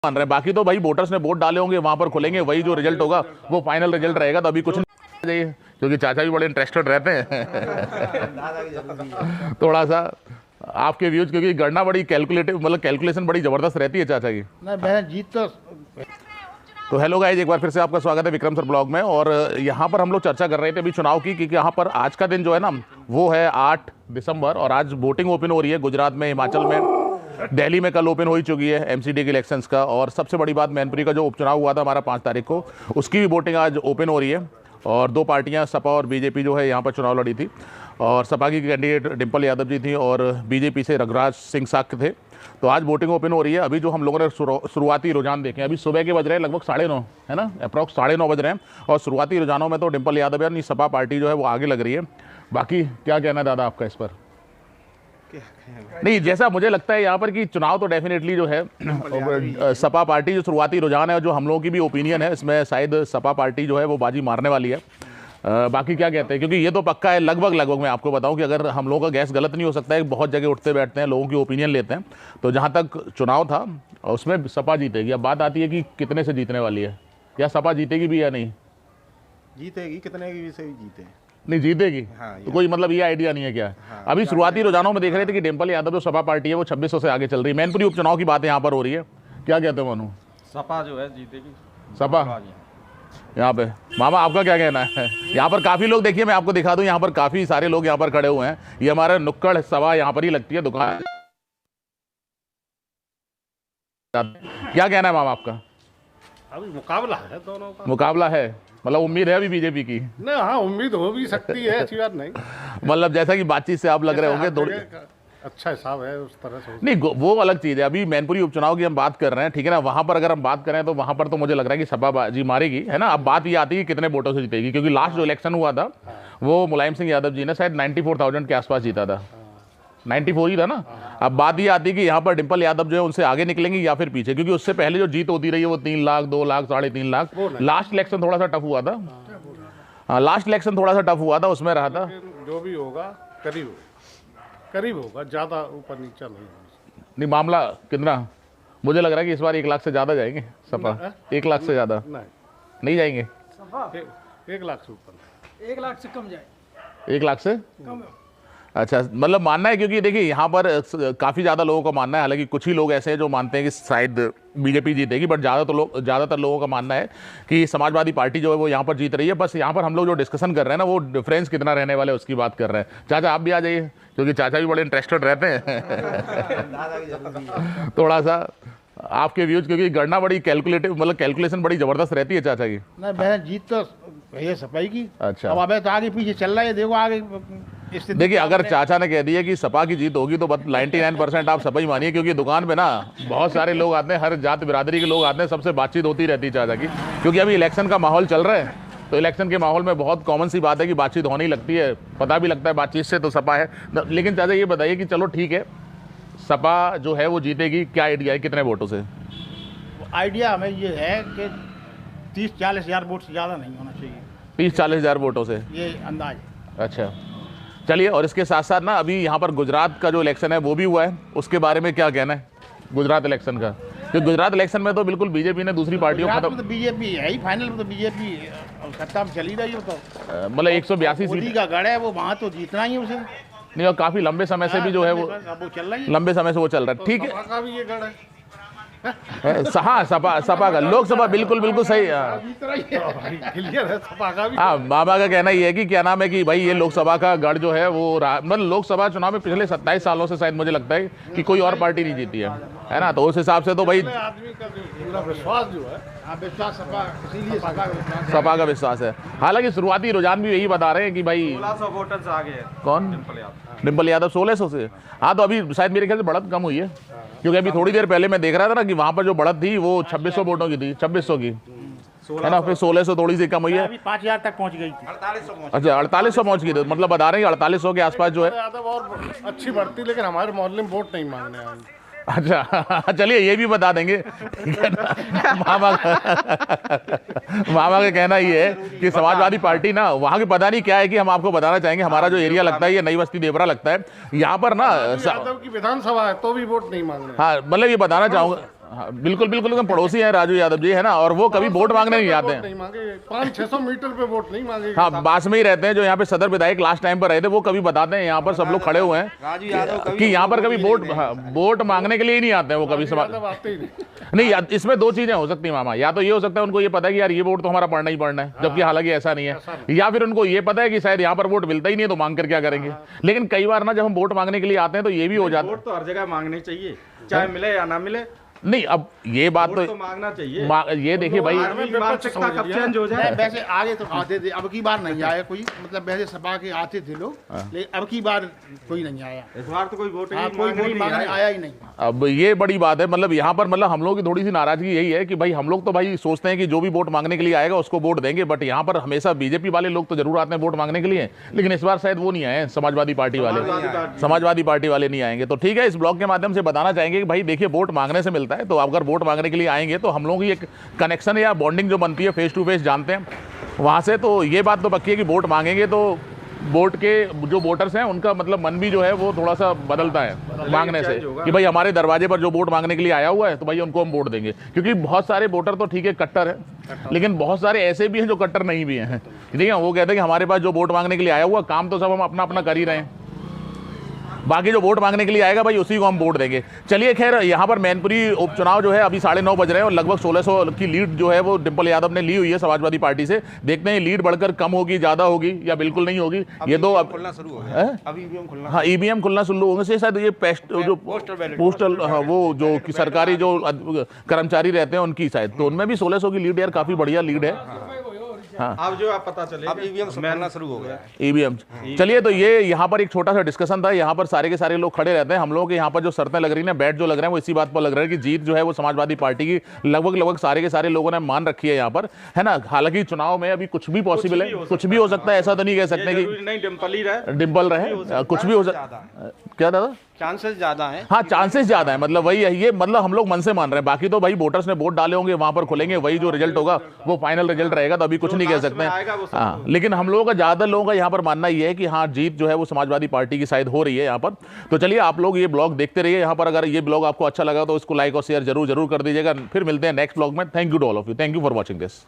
मान रहे हैं। बाकी तो भाई वोटर्स ने वोट डाले होंगे, वहां पर खुलेंगे, वही जो रिजल्ट होगा वो फाइनल रिजल्ट रहेगा। तो अभी कुछ नहीं चाहिए क्योंकि चाचा भी बड़े इंटरेस्टेड रहते हैं थोड़ा सा आपके व्यूज, क्योंकि गणना बड़ी कैलकुलेटिव, मतलब कैलकुलेशन बड़ी जबरदस्त रहती है चाचा की। मैं जीत तो हेलो गाइज, एक बार फिर से आपका स्वागत है विक्रम सर ब्लॉग में। और यहाँ पर हम लोग चर्चा कर रहे थे अभी चुनाव की, क्योंकि यहाँ पर आज का दिन जो है ना वो है 8 दिसंबर और आज वोटिंग ओपन हो रही है गुजरात में, हिमाचल में, दिल्ली में कल ओपन हो ही चुकी है एमसीडी के इलेक्शंस का। और सबसे बड़ी बात, मैनपुरी का जो उपचुनाव हुआ था हमारा 5 तारीख को, उसकी भी वोटिंग आज ओपन हो रही है। और दो पार्टियां सपा और बीजेपी जो है यहाँ पर चुनाव लड़ी थी। और सपा की कैंडिडेट डिम्पल यादव जी थी और बीजेपी से रघुराज सिंह साक्य थे। तो आज वोटिंग ओपन हो रही है। अभी जो हम लोगों ने शुरुआती रुझान देखे, अभी सुबह के बज रहे हैं लगभग 9:30 है ना, अप्रॉक्स 9:30 बज रहे हैं। और शुरुआती रुझानों में तो डिम्पल यादव यानी सपा पार्टी जो है वो आगे लग रही है। बाकी क्या कहना है दादा आपका इस पर? नहीं, जैसा मुझे लगता है यहाँ पर कि चुनाव तो डेफिनेटली जो है सपा पार्टी, जो शुरुआती रुझान है और जो हम लोगों की भी ओपिनियन है, इसमें शायद सपा पार्टी जो है वो बाजी मारने वाली है। बाकी क्या कहते हैं, क्योंकि ये तो पक्का है लगभग मैं आपको बताऊं कि अगर हम लोगों का गैस गलत नहीं हो सकता है, बहुत जगह उठते बैठते हैं, लोगों की ओपिनियन लेते हैं। तो जहाँ तक चुनाव था उसमें सपा जीतेगी। अब बात आती है कि कितने से जीतने वाली है, या सपा जीतेगी भी या नहीं जीतेगी, कितने की से भी जीते नहीं जीतेगी। हाँ, तो कोई मतलब ये आइडिया नहीं है क्या? हाँ, अभी शुरुआती रुझानों में देख रहे थे कि डिम्पल यादव जो सपा पार्टी है वो 2600 से आगे चल रही है। मैनपुरी उपचुनाव की बात यहाँ पर हो रही है, क्या कहते हो मनु? सपा जो है जीतेगी। सपा यहाँ पे मामा आपका क्या कहना है? यहाँ पर काफी लोग, देखिए मैं आपको दिखा दूं, यहाँ पर काफी सारे लोग यहाँ पर खड़े हुए हैं। ये हमारे नुक्कड़ सभा यहाँ पर ही लगती है दुकान। क्या कहना है मामा आपका? अभी मुकाबला है दोनों का। मुकाबला है, मतलब उम्मीद है अभी बीजेपी की? नहीं, हाँ उम्मीद हो भी सकती है, ऐसी बात नहीं। मतलब जैसा कि बातचीत से आप लग रहे होंगे थोड़ी अच्छा हिसाब है उस तरह से। नहीं, वो अलग चीज़ है। अभी मैनपुरी उपचुनाव की हम बात कर रहे हैं, ठीक है ना। वहां पर अगर हम बात करें तो वहां पर तो मुझे लग रहा है कि सपा बाजी मारेगी, है ना। अब बात ये आती है कि कितने वोटों से जीतेगी, क्योंकि लास्ट जो इलेक्शन हुआ था वो मुलायम सिंह यादव जी ने शायद 94,000 के आसपास जीता था, 94 ही था ना। अब बात ये आती है कि यहाँ पर डिम्पल यादव जो है उनसे आगे निकलेंगे या फिर पीछे, क्योंकि उससे पहले जो जीत होती रही है वो 3 लाख, 2 लाख, 3.5 लाख। लास्ट इलेक्शन थोड़ा सा टफ हुआ था। हाँ, लास्ट इलेक्शन थोड़ा सा टफ हुआ था, उसमें रहा था। जो भी होगा करीब होगा, ज्यादा ऊपर नीचे नहीं। मामला कितना, मुझे लग रहा है कि इस बार 1 लाख से ज्यादा जाएंगे सपा। 1 लाख से ज्यादा नहीं जाएंगे। 1 लाख से ऊपर, 1 लाख से कम जाए। 1 लाख से कम। अच्छा, मतलब मानना है, क्योंकि देखिए यहाँ पर काफ़ी ज़्यादा लोगों का मानना है, हालांकि कुछ ही लोग ऐसे हैं जो मानते हैं कि शायद बीजेपी जीतेगी, बट ज़्यादातर लोगों का मानना है कि समाजवादी पार्टी जो है वो यहाँ पर जीत रही है। बस यहाँ पर हम लोग जो डिस्कशन कर रहे हैं ना, वो डिफरेंस कितना रहने वाला है उसकी बात कर रहे हैं। चाचा आप भी आ जाइए, क्योंकि चाचा भी बड़े इंटरेस्टेड रहते हैं थोड़ा सा आपके व्यूज, क्योंकि गणना बड़ी कैलकुलेटिव, मतलब कैलकुलेशन बड़ी ज़बरदस्त रहती है चाचा की। नहीं, मैं जीत तो भैया सपाई की। अच्छा, अब अबे तो आगे पीछे चल रहा है, देखो आगे। देखिए अगर चाचा ने कह दिया कि सपा की जीत होगी तो 99% आप सपा ही मानिए, क्योंकि दुकान पे ना बहुत सारे लोग आते हैं, हर जात बिरादरी के लोग आते हैं, सबसे बातचीत होती रहती है चाचा की। क्योंकि अभी इलेक्शन का माहौल चल रहा है, तो इलेक्शन के माहौल में बहुत कॉमन सी बात है कि बातचीत होने ही लगती है, पता भी लगता है बातचीत से तो सपा है। लेकिन चाचा ये बताइए कि चलो ठीक है, सपा जो है वो जीतेगी, क्या आइडिया है कितने वोटों से? आइडिया हमें ये है कि 30-40 हज़ार वोट से ज़्यादा नहीं होना चाहिए। 30-40 हज़ार वोटों से, ये अंदाज। अच्छा चलिए। और इसके साथ साथ ना अभी यहाँ पर गुजरात का जो इलेक्शन है वो भी हुआ है, उसके बारे में क्या कहना है गुजरात इलेक्शन का? क्योंकि गुजरात इलेक्शन में तो बिल्कुल बीजेपी ने दूसरी पार्टियों को खत्म। तो बीजेपी है ही फाइनल में, तो बीजेपी सत्ता में चली रही है। तो मतलब 182 सीट का गढ़ है वो, वहाँ तो जीतना ही है उसे। नहीं, और काफी लंबे समय से भी जो है वो चल रहा है, लंबे समय से वो चल रहा है, ठीक है। का भी ये गढ़ है। हाँ, सपा का लोकसभा बिल्कुल सही। हाँ, मामा का कहना ये है कि क्या नाम है कि भाई ये लोकसभा का गढ़ जो है वो मतलब लोकसभा चुनाव में पिछले 27 सालों से शायद मुझे लगता है कि कोई और पार्टी नहीं जीती है ना। तो उस हिसाब से तो भाई आदमी का पूरा विश्वास जो है, विश्वास सपा, इसीलिए सपा का विश्वास है। हालांकि शुरुआती रुझान भी यही बता रहे हैं कि भाई 1600 वोटर्स आ गए। कौन? डिम्पल यादव 1600 से। हाँ, तो अभी शायद मेरे ख्याल से बढ़त कम हुई है, क्योंकि अभी थोड़ी देर पहले मैं देख रहा था ना कि वहां पर जो बढ़त थी वो 2600 वोटों की थी, 2600 की है ना, फिर 1600 थोड़ी सी कम हुई है। 5000 तक पहुंच गई थी। 4800 अच्छा, 4800 पहुंच गई थी, मतलब बता रहे हैं कि 4800 के आसपास जो है। और अच्छी बढ़ती, लेकिन हमारे मोहल्ले में वोट नहीं मांगने आए। अच्छा चलिए ये भी बता देंगे, ठीक है ना। मामा का कहना ये है कि समाजवादी पार्टी ना वहाँ की पता नहीं क्या है कि हम आपको बताना चाहेंगे, हमारा जो एरिया लगता है ये नई बस्ती देवरा लगता है, यहाँ पर ना यादव की विधानसभा है तो भी वोट नहीं मांग रहे। हाँ मतलब ये बताना चाहूँगा, हाँ, बिल्कुल बिल्कुल एकदम पड़ोसी हैं राजू यादव जी, है ना, और वो कभी वोट मांगने नहीं आते हैं। नहीं मांगे, 500-600 मीटर पे वोट नहीं मांगे। हाँ, पास में ही रहते हैं। जो यहाँ पे सदर विधायक लास्ट टाइम पर रहे थे वो कभी बताते हैं, यहाँ पर सब लोग खड़े हुए हैं कि यहाँ पर कभी वोट मांगने के लिए ही नहीं आते हैं वो कभी। मतलब आते ही नहीं। नहीं, इसमें दो चीजें हो सकती हैं मामा, या तो ये हो सकता है उनको ये पता है कि यार ये वोट तो हमारा पड़ना ही पड़ना है, जबकि हालांकि ऐसा नहीं है, या फिर उनको ये पता है कि शायद यहाँ पर वोट मिलता ही नहीं है तो मांग कर क्या करेंगे। लेकिन कई बार ना जब हम वोट मांगने के लिए आते हैं तो ये भी हो जाता है। वोट तो हर जगह मांगनी चाहिए, चाहे मिले या ना मिले। नहीं, अब ये बात वोट तो मांगना चाहिए। ये देखिए भाई, आदमी मानसिकता कब चेंज हो जाए। वैसे आगे तो आते थे, अब की बार नहीं आया कोई, मतलब वैसे सपा के आते थे लोग, लेकिन अब की बार कोई नहीं आया। इस बार तो कोई वोट हाँ, कोई वोट मांगने आया ही नहीं। अब ये बड़ी बात है, मतलब यहाँ पर मतलब हम लोग की थोड़ी सी नाराजगी यही है कि भाई हम लोग तो भाई सोचते हैं कि जो भी वोट मांगने के लिए आएगा उसको वोट देंगे, बट यहाँ पर हमेशा बीजेपी वाले लोग तो जरूर आते हैं वोट मांगने के लिए, लेकिन इस बार शायद वो नहीं आए, समाजवादी पार्टी वाले नहीं आएंगे। तो ठीक है, इस ब्लॉग के माध्यम से बताना चाहेंगे कि भाई देखिए, वोट मांगने से मिलता है, तो अगर वोट मांगने के लिए आएंगे तो हम लोगों की एक कनेक्शन या बॉन्डिंग जो बनती है फेस टू फेस जानते हैं वहाँ से, तो ये बात तो पक्की है कि वोट मांगेंगे तो वोट के जो वोटर्स हैं उनका मतलब मन भी जो है वो थोड़ा सा बदलता है मांगने से, कि भाई हमारे दरवाजे पर जो वोट मांगने के लिए आया हुआ है तो भाई उनको हम वोट देंगे। क्योंकि बहुत सारे वोटर तो ठीक है कट्टर है, लेकिन बहुत सारे ऐसे भी हैं जो कट्टर नहीं भी हैं, ठीक है। वो कहते हैं कि हमारे पास जो वोट मांगने के लिए आया हुआ काम तो सब हम अपना अपना कर ही रहे हैं, बाकी जो वोट मांगने के लिए आएगा भाई उसी को हम वोट देंगे। चलिए खैर, यहाँ पर मैनपुरी उपचुनाव जो है अभी 9:30 बज रहे हैं और लगभग 1600 की लीड जो है वो डिम्पल यादव ने ली हुई है समाजवादी पार्टी से। देखते हैं लीड बढ़कर कम होगी, ज्यादा होगी या बिल्कुल नहीं होगी। ये तो अब खुलना शुरू हो गया, अभी ईवीएम खुलना। हाँ, ईवीएम खुलना शुरू होने से शायद ये जो पोस्टल, हाँ, वो जो कि सरकारी जो कर्मचारी रहते हैं उनकी शायद, तो उनमें भी 1600 की लीड यार काफी बढ़िया लीड है। हाँ, अब जो आप पता चले अब ईवीएम खुलना शुरू हो गया। ईवीएम। चलिए, तो ये यहाँ पर एक छोटा सा डिस्कशन था। यहाँ पर सारे के सारे लोग खड़े रहते हैं। हम लोगों के यहाँ पर जो शर्तें लग रही हैं, बैट जो लग रहे हैं, वो इसी बात पर लग रहा है कि जीत जो है वो समाजवादी पार्टी की लगभग सारे के सारे लोगों ने मान रखी है यहाँ पर, है ना। हालांकि चुनाव में अभी कुछ भी पॉसिबल है, कुछ भी हो सकता है, ऐसा तो नहीं कह सकते कि नहीं डिम्पल रहे, कुछ भी हो सकता। क्या दादा? चांसेस ज्यादा हैं। हाँ, चांसेस ज्यादा है, मतलब वही है ये, मतलब हम लोग मन से मान रहे हैं। बाकी तो भाई वोटर्स ने वोट डाले होंगे, वहां पर खुलेंगे, वही जो रिजल्ट होगा वो फाइनल रिजल्ट रहेगा, तो अभी कुछ नहीं कह सकते हैं। हाँ, लेकिन हम लोगों का ज्यादा लोगों का यहाँ पर मानना ये है कि हाँ, जीत जो है वो समाजवादी पार्टी की साइड हो रही है यहाँ पर। तो चलिए, आप लोग ये ब्लॉग देखते रहिए यहाँ पर। अगर ये ब्लॉग आपको अच्छा लगा तो इसको लाइक और शेयर जरूर कर दीजिएगा। फिर मिलते हैं नेक्स्ट ब्लॉग में। Thank you to all of you, thank you for watching this.